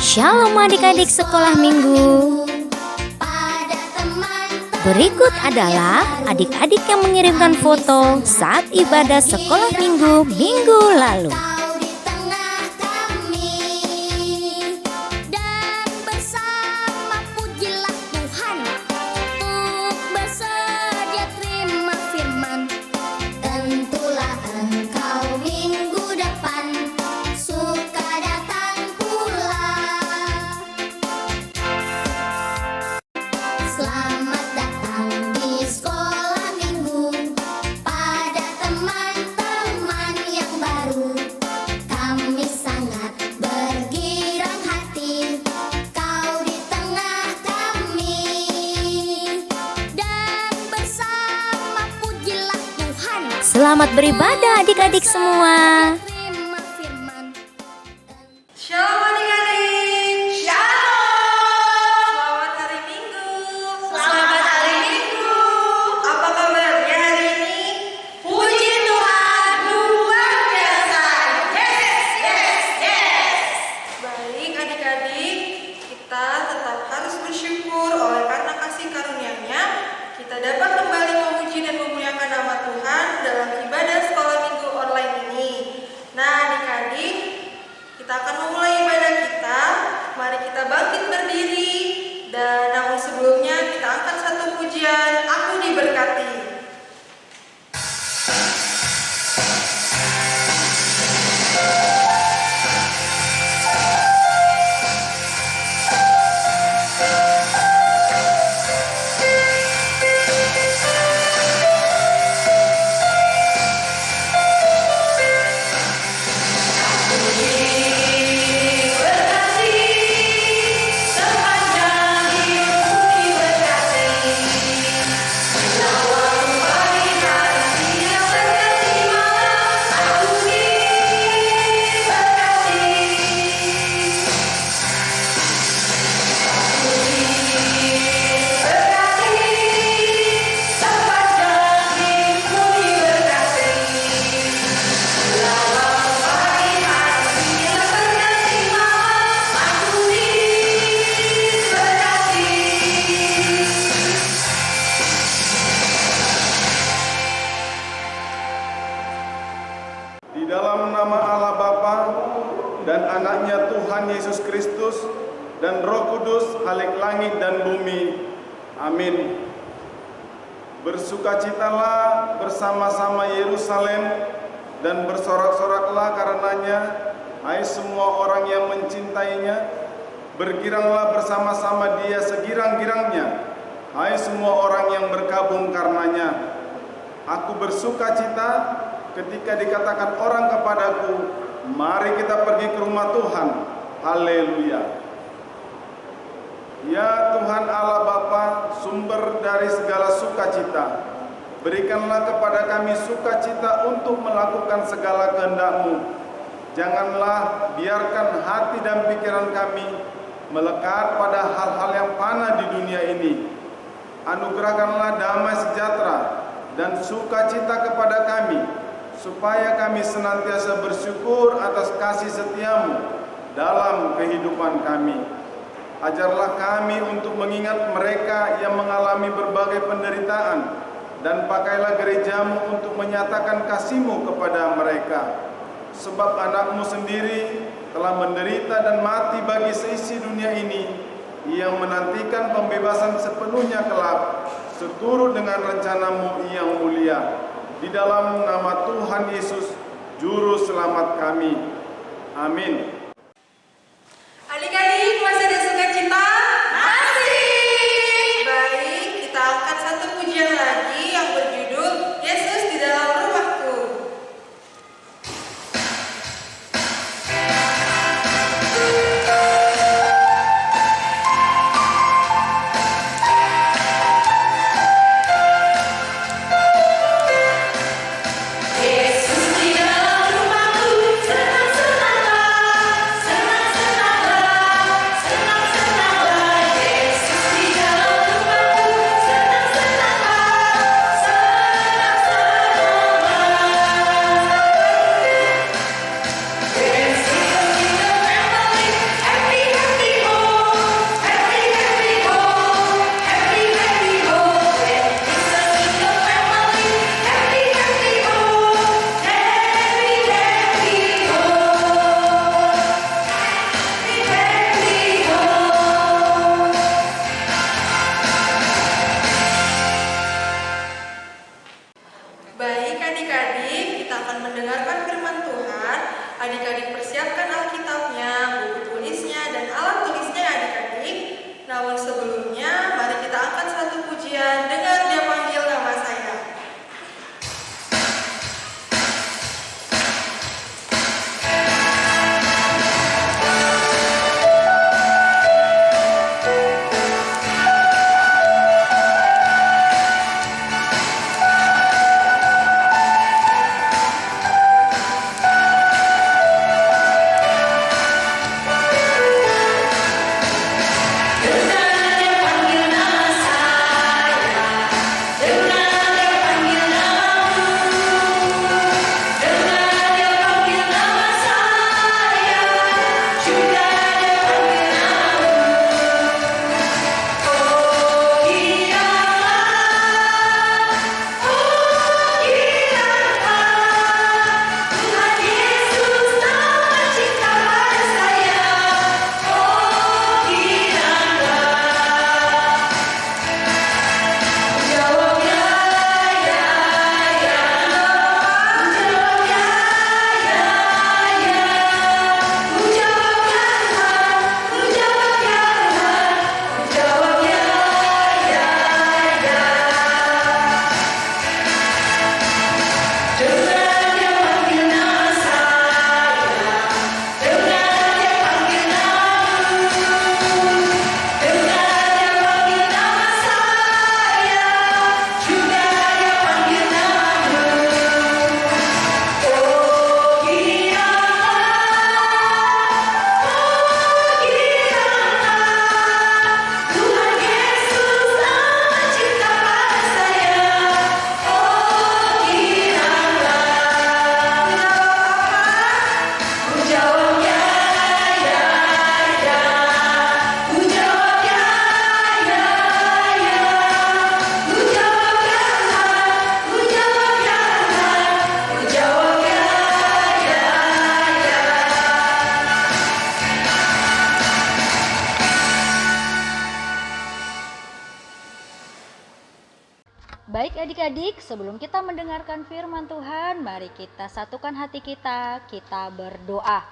Shalom adik-adik sekolah minggu. Berikut adalah adik-adik yang mengirimkan foto saat ibadah sekolah minggu lalu. Selamat beribadah adik-adik semua. Shalom adik-adik. Shalom. Selamat hari Minggu. Selamat hari Minggu. Apa kabarnya hari ini? Puji Tuhan, luar biasa. Yes. Baik adik-adik, kita tetap harus bersyukur oleh karena kasih karunia-Nya kita dapat kembali memuji dan memuliakan nama Tuhan dalam ibadah sekolah minggu online ini. Nah adik-adik, kita akan memulai ibadah kita. Mari kita bangkit berdiri. Dan namun sebelumnya kita angkat satu pujian, Aku Diberkati. Di dalam nama Allah Bapa dan anaknya Tuhan Yesus Kristus dan Roh Kudus, Halik langit dan bumi. Amin. Bersukacitalah bersama-sama Yerusalem dan bersorak-soraklah karenanya, hai semua orang yang mencintainya. Bergiranglah bersama-sama dia segirang-girangnya, hai semua orang yang berkabung karenanya. Aku bersukacita ketika dikatakan orang kepadaku, mari kita pergi ke rumah Tuhan. Haleluya. Ya Tuhan Allah Bapa, sumber dari segala sukacita, berikanlah kepada kami sukacita untuk melakukan segala kehendak-Mu. Janganlah biarkan hati dan pikiran kami melekat pada hal-hal yang fana di dunia ini. Anugerahkanlah damai sejahtera dan sukacita kepada kami, supaya kami senantiasa bersyukur atas kasih setia-Mu dalam kehidupan kami. Ajarlah kami untuk mengingat mereka yang mengalami berbagai penderitaan, dan pakailah gereja-Mu untuk menyatakan kasih-Mu kepada mereka. Sebab anak-Mu sendiri telah menderita dan mati bagi seisi dunia ini, yang menantikan pembebasan sepenuhnya kelak, seturut dengan rencana-Mu yang mulia. Di dalam nama Tuhan Yesus, Juru Selamat kami. Amin. Adik-adik, masih ada sukacita? Masih. Baik, kita angkat satu pujian lagi yang berjudul Yesus di dalam rumahku. Yesus di dalam rumahku, senang-senanglah. Baik adik-adik, sebelum kita mendengarkan firman Tuhan, mari kita satukan hati kita berdoa.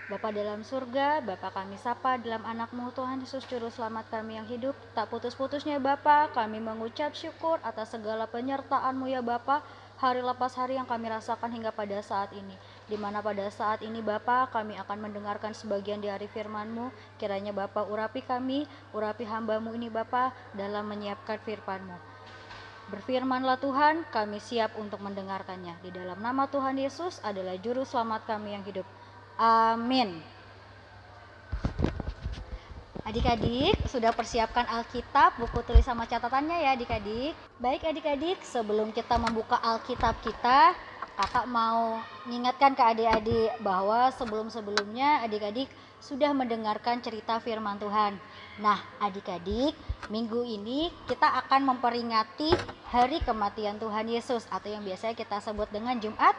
Bapa dalam surga, Bapa kami sapa dalam anakmu Tuhan Yesus Juru Selamat kami yang hidup. Tak putus-putusnya Bapa, kami mengucap syukur atas segala penyertaan-Mu ya Bapa, hari lepas hari yang kami rasakan hingga pada saat ini. Di mana pada saat ini Bapa, kami akan mendengarkan sebagian dari firman-Mu. Kiranya Bapa urapi kami, urapi hamba-Mu ini Bapa dalam menyiapkan firman-Mu. Berfirmanlah Tuhan, kami siap untuk mendengarkannya. Di dalam nama Tuhan Yesus adalah Juru Selamat kami yang hidup. Amin. Adik-adik sudah persiapkan Alkitab, buku tulis sama catatannya ya adik-adik. Baik adik-adik, sebelum kita membuka Alkitab kita, kakak mau mengingatkan ke adik-adik bahwa sebelum-sebelumnya adik-adik sudah mendengarkan cerita firman Tuhan. Nah adik-adik, minggu ini kita akan memperingati hari kematian Tuhan Yesus atau yang biasanya kita sebut dengan Jumat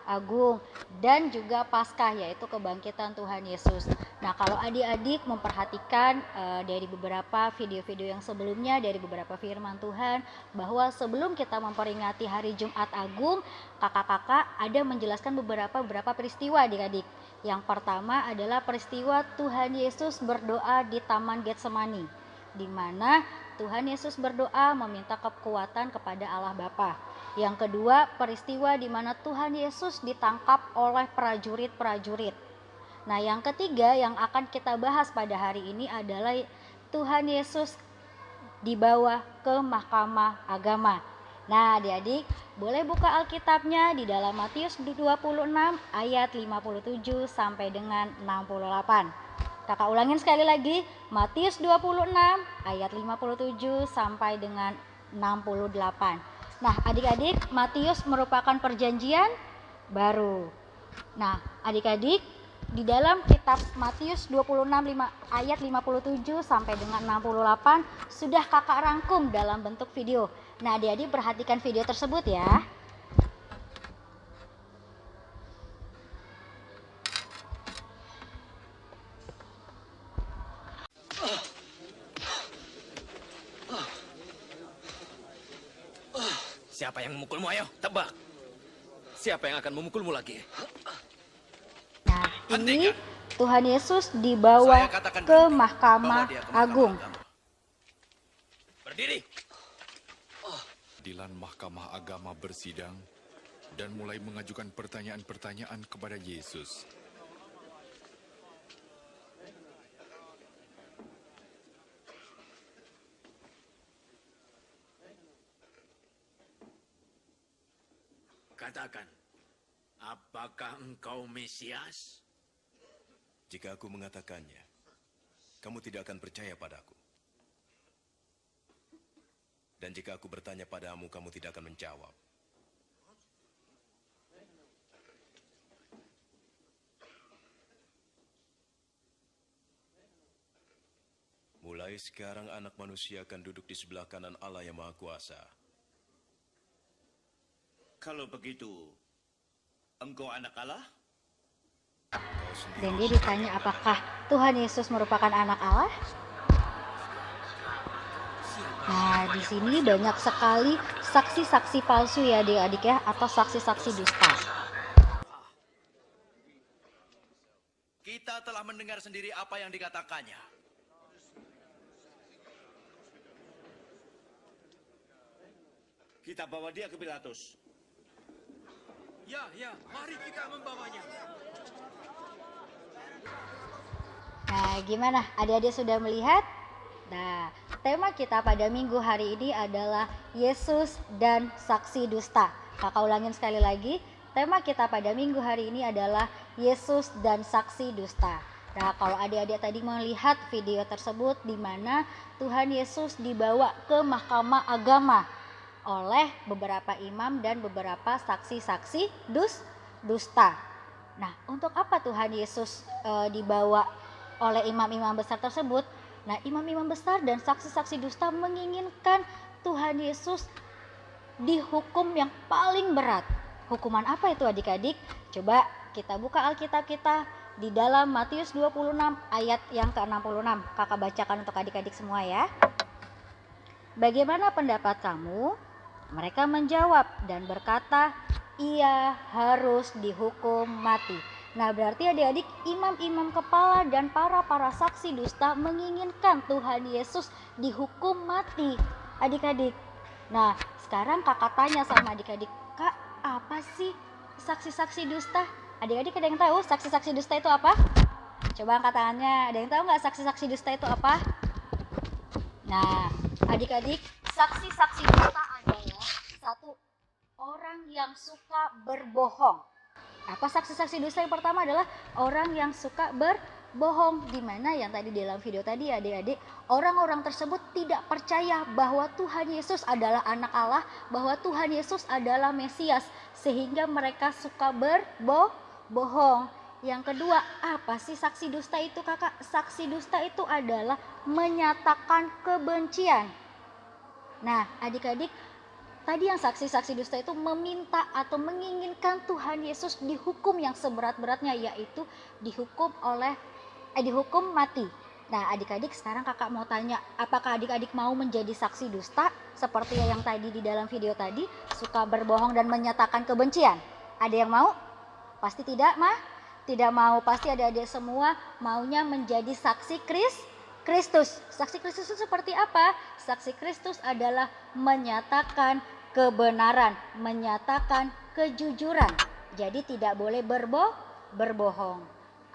Agung dan juga Paskah, yaitu kebangkitan Tuhan Yesus. Nah kalau adik-adik memperhatikan dari beberapa video-video yang sebelumnya, dari beberapa firman Tuhan, bahwa sebelum kita memperingati hari Jumat Agung, kakak-kakak ada menjelaskan beberapa peristiwa adik-adik. Yang pertama adalah peristiwa Tuhan Yesus berdoa di Taman Getsemani, di mana Tuhan Yesus berdoa meminta kekuatan kepada Allah Bapa. Yang kedua, peristiwa di mana Tuhan Yesus ditangkap oleh prajurit-prajurit. Nah, yang ketiga yang akan kita bahas pada hari ini adalah Tuhan Yesus dibawa ke mahkamah agama. Nah, adik-adik, boleh buka Alkitabnya di dalam Matius 26 ayat 57 sampai dengan 68. Kakak ulangin sekali lagi, Matius 26 ayat 57 sampai dengan 68. Nah, adik-adik, Matius merupakan perjanjian baru. Nah, adik-adik, di dalam kitab Matius 26 ayat 57 sampai dengan 68 sudah kakak rangkum dalam bentuk video. Nah, adik-adik perhatikan video tersebut ya. Siapa yang memukulmu? Ayo, tebak. Siapa yang akan memukulmu lagi? Nah, ini Tuhan Yesus dibawa ke Mahkamah Agung. Berdiri. Peradilan Mahkamah Agama bersidang dan mulai mengajukan pertanyaan-pertanyaan kepada Yesus. Katakan, apakah engkau Mesias? Jika aku mengatakannya, kamu tidak akan percaya padaku. Dan jika aku bertanya padamu, kamu tidak akan menjawab. Mulai sekarang anak manusia akan duduk di sebelah kanan Allah yang Maha Kuasa. Kalau begitu, engkau anak Allah? Dan dia ditanya apakah Tuhan Yesus merupakan anak Allah? Nah, di sini banyak sekali saksi-saksi palsu ya adik-adik ya, atau saksi-saksi dusta. Kita telah mendengar sendiri apa yang dikatakannya. Kita bawa dia ke Pilatus. Ya, mari kita membawanya. Nah, gimana? Adik-adik sudah melihat? Nah, tema kita pada minggu hari ini adalah Yesus dan saksi dusta. Kakak ulangin sekali lagi, tema kita pada minggu hari ini adalah Yesus dan saksi dusta. Nah, kalau adik-adik tadi melihat video tersebut di mana Tuhan Yesus dibawa ke mahkamah agama oleh beberapa imam dan beberapa saksi-saksi dusta. Nah, untuk apa Tuhan Yesus dibawa oleh imam-imam besar tersebut? Nah, imam-imam besar dan saksi-saksi dusta menginginkan Tuhan Yesus dihukum yang paling berat. Hukuman apa itu adik-adik? Coba kita buka Alkitab kita di dalam Matius 26 ayat yang ke-66. Kakak bacakan untuk adik-adik semua ya. Bagaimana pendapat kamu? Mereka menjawab dan berkata, ia harus dihukum mati. Nah, berarti adik-adik, imam-imam kepala dan para saksi dusta menginginkan Tuhan Yesus dihukum mati. Adik-adik. Nah, sekarang kakak tanya sama adik-adik, Kak, apa sih saksi-saksi dusta? Adik-adik ada yang tahu saksi-saksi dusta itu apa? Coba angkat tangannya. Ada yang tahu nggak saksi-saksi dusta itu apa? Nah, adik-adik, saksi-saksi dusta adalah satu orang yang suka berbohong. Apa saksi-saksi dusta yang pertama adalah orang yang suka berbohong, di mana yang tadi dalam video tadi adik-adik, orang-orang tersebut tidak percaya bahwa Tuhan Yesus adalah anak Allah, bahwa Tuhan Yesus adalah Mesias, sehingga mereka suka berbohong. Yang kedua, apa sih saksi dusta itu, Kakak? Saksi dusta itu adalah menyatakan kebencian. Nah, adik-adik, tadi yang saksi-saksi dusta itu meminta atau menginginkan Tuhan Yesus dihukum yang seberat-beratnya, yaitu dihukum mati. Nah, adik-adik, sekarang kakak mau tanya, apakah adik-adik mau menjadi saksi dusta seperti yang tadi di dalam video tadi, suka berbohong dan menyatakan kebencian? Ada yang mau? Pasti tidak, tidak mau. Pasti adik-adik semua maunya menjadi saksi Kristus. Saksi Kristus itu seperti apa? Saksi Kristus adalah menyatakan kebenaran, menyatakan kejujuran. Jadi tidak boleh berbohong.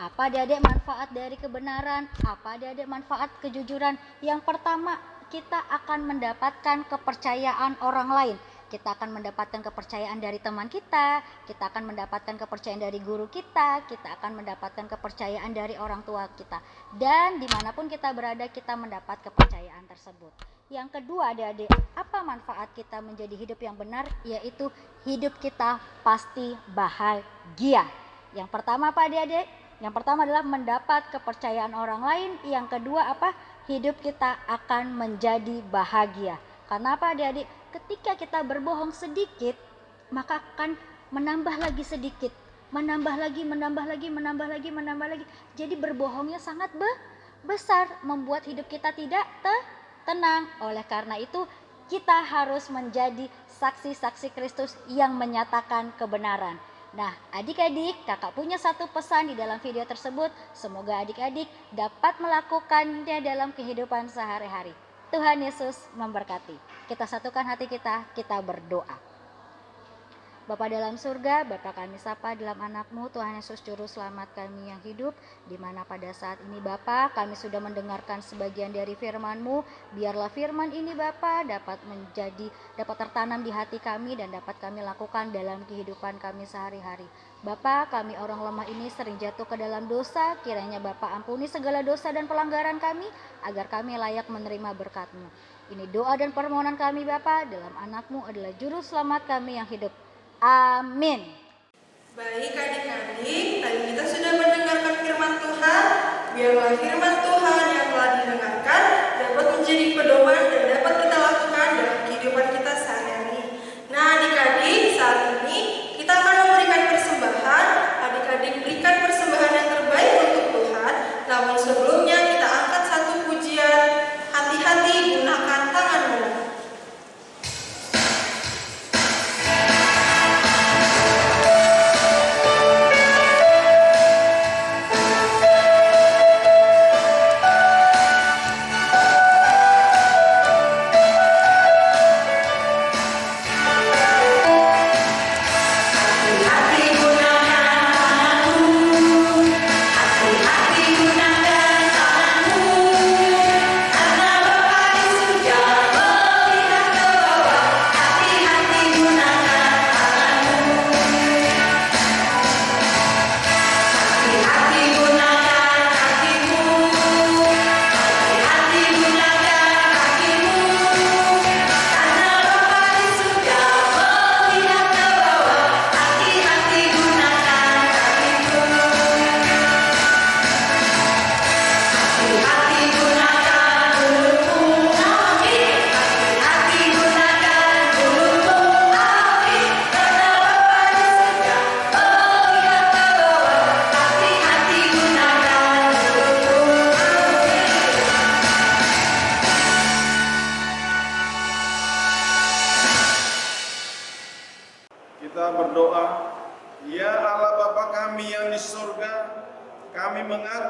Apa adik-adik manfaat dari kebenaran? Apa adik-adik manfaat kejujuran? Yang pertama, kita akan mendapatkan kepercayaan orang lain. Kita akan mendapatkan kepercayaan dari teman kita akan mendapatkan kepercayaan dari guru kita akan mendapatkan kepercayaan dari orang tua kita. Dan dimanapun kita berada, kita mendapat kepercayaan tersebut. Yang kedua adik-adik, apa manfaat kita menjadi hidup yang benar? Yaitu hidup kita pasti bahagia. Yang pertama apa adik-adik? Yang pertama adalah mendapat kepercayaan orang lain. Yang kedua apa? Hidup kita akan menjadi bahagia. Karena apa adik-adik? Ketika kita berbohong sedikit, maka akan menambah lagi sedikit, menambah lagi. Jadi berbohongnya sangat besar, membuat hidup kita tidak tenang. Oleh karena itu, kita harus menjadi saksi-saksi Kristus yang menyatakan kebenaran. Nah, adik-adik, kakak punya satu pesan di dalam video tersebut. Semoga adik-adik dapat melakukannya dalam kehidupan sehari-hari. Tuhan Yesus memberkati. Kita satukan hati kita berdoa. Bapa dalam surga, Bapa kami sapa dalam anak-Mu, Tuhan Yesus Juru Selamat kami yang hidup, di mana pada saat ini Bapa, kami sudah mendengarkan sebagian dari firman-Mu. Biarlah firman ini Bapa dapat tertanam di hati kami dan dapat kami lakukan dalam kehidupan kami sehari-hari. Bapa, kami orang lemah ini sering jatuh ke dalam dosa, kiranya Bapa ampuni segala dosa dan pelanggaran kami, agar kami layak menerima berkat-Mu. Ini doa dan permohonan kami Bapa, dalam anak-Mu adalah Juru Selamat kami yang hidup. Amin. Baik adik-adik, tadi kita sudah mendengarkan firman Tuhan. Biarlah firman Tuhan yang telah didengarkan dapat menjadi pedoman dan dapat kita lakukan dalam kehidupan kita sehari-hari. Nah adik-adik, saat ini kita akan memberikan persembahan. Adik-adik berikan persembahan yang terbaik untuk Tuhan. Namun sebelumnya kita angkat satu pujian. Hati-hati gunakan tanganmu. Hati-hati gunakan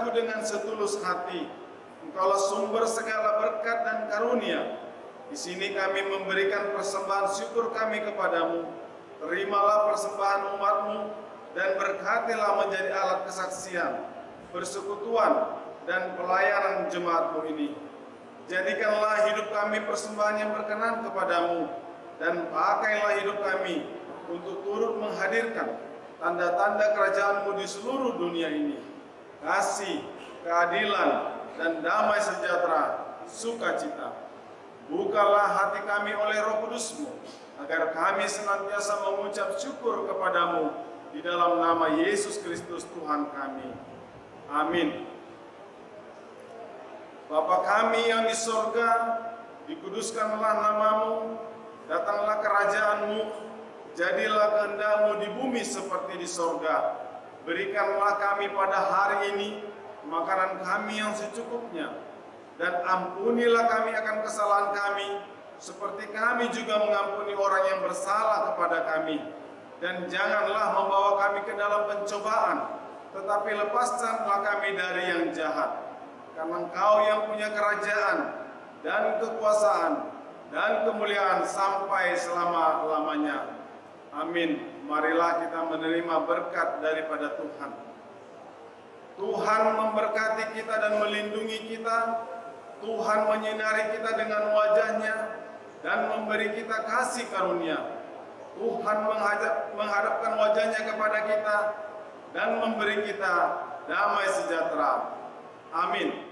menghadapmu dengan setulus hati. Engkaulah sumber segala berkat dan karunia. Di sini kami memberikan persembahan syukur kami kepadamu. Terimalah persembahan umatmu dan berkatilah menjadi alat kesaksian, persekutuan, dan pelayanan jemaatmu ini. Jadikanlah hidup kami persembahan yang berkenan kepadamu, dan pakailah hidup kami untuk turut menghadirkan tanda-tanda kerajaanmu di seluruh dunia ini. Kasih, keadilan, dan damai sejahtera, sukacita. Bukalah hati kami oleh Roh Kudus-Mu, agar kami senantiasa mengucap syukur kepadamu di dalam nama Yesus Kristus Tuhan kami. Amin. Bapa kami yang di sorga, dikuduskanlah namamu, datanglah kerajaanmu, jadilah kehendak-Mu di bumi seperti di sorga. Berikanlah kami pada hari ini makanan kami yang secukupnya, dan ampunilah kami akan kesalahan kami, seperti kami juga mengampuni orang yang bersalah kepada kami. Dan janganlah membawa kami ke dalam pencobaan, tetapi lepaskanlah kami dari yang jahat. Karena Engkau yang punya kerajaan, dan kekuasaan, dan kemuliaan sampai selama-lamanya. Amin. Marilah kita menerima berkat daripada Tuhan. Tuhan memberkati kita dan melindungi kita. Tuhan menyinari kita dengan wajah-Nya dan memberi kita kasih karunia. Tuhan menghadapkan wajah-Nya kepada kita dan memberi kita damai sejahtera. Amin.